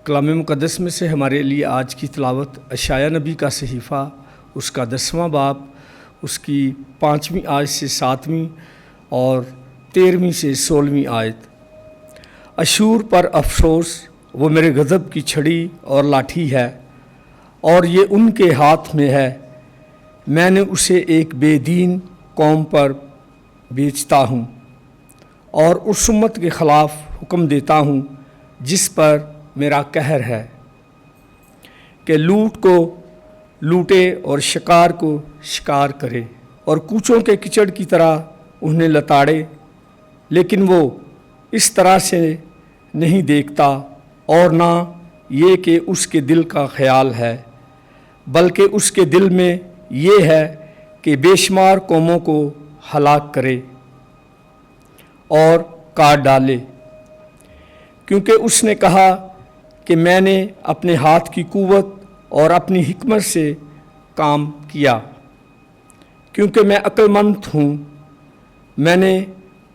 کلام مقدس میں سے ہمارے لیے آج کی تلاوت اشعیاء نبی کا صحیفہ، اس کا 10واں باب، اس کی 5ویں آیت سے 7ویں اور 13ویں سے 16ویں آیت۔ اشور پر افسوس، وہ میرے غضب کی چھڑی اور لاٹھی ہے، اور یہ ان کے ہاتھ میں ہے۔ میں نے اسے ایک بے دین قوم پر بیچتا ہوں، اور اس امت کے خلاف حکم دیتا ہوں جس پر میرا قہر ہے، کہ لوٹ کو لوٹے اور شکار کو شکار کرے، اور کوچوں کے کچڑ کی طرح انہیں لتاڑے، لیکن وہ اس طرح سے نہیں دیکھتا، اور نہ یہ کہ اس کے دل کا خیال ہے، بلکہ اس کے دل میں یہ ہے کہ بے شمار قوموں کو ہلاک کرے اور کاٹ ڈالے، کیونکہ اس نے کہا کہ میں نے اپنے ہاتھ کی قوت اور اپنی حکمت سے کام کیا، کیونکہ میں عقل مند ہوں۔ میں نے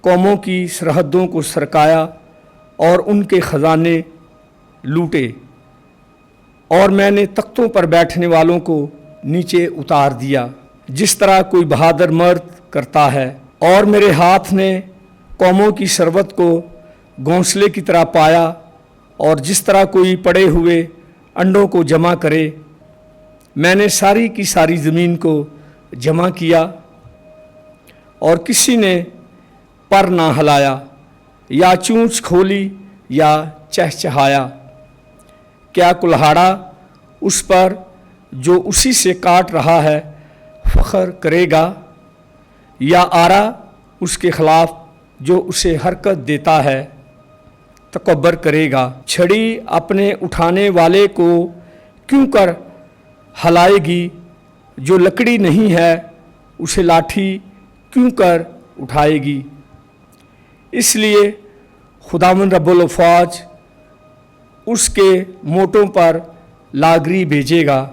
قوموں کی سرحدوں کو سرکایا اور ان کے خزانے لوٹے، اور میں نے تختوں پر بیٹھنے والوں کو نیچے اتار دیا، جس طرح کوئی بہادر مرد کرتا ہے۔ اور میرے ہاتھ نے قوموں کی ثروت کو گھونسلے کی طرح پایا، اور جس طرح کوئی پڑے ہوئے انڈوں کو جمع کرے، میں نے ساری کی ساری زمین کو جمع کیا، اور کسی نے پر نہ ہلایا یا چونچ کھولی یا چہچہایا۔ کیا کلہاڑا اس پر جو اسی سے کاٹ رہا ہے فخر کرے گا، یا آرا اس کے خلاف جو اسے حرکت دیتا ہے تکبر کرے گا؟ چھڑی اپنے اٹھانے والے کو کیوں کر ہلائے گی؟ جو لکڑی نہیں ہے اسے لاٹھی کیوں کر اٹھائے گی؟ اس لیے خداوند رب الافواج اس کے موٹوں پر لاگری بھیجے گا،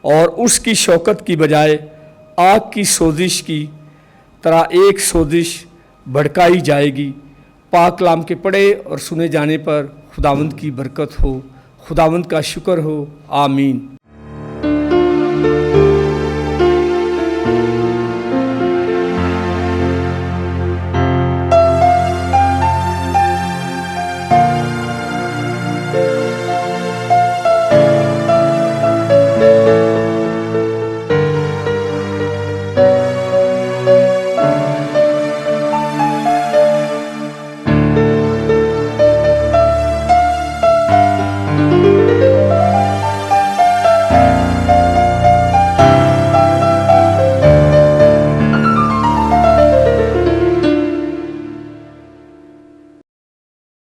اور اس کی شوکت کی بجائے آگ کی سوزش کی طرح ایک سوزش بھڑکائی جائے گی۔ پاک کلام کے پڑھے اور سنے جانے پر خداوند کی برکت ہو، خداوند کا شکر ہو، آمین۔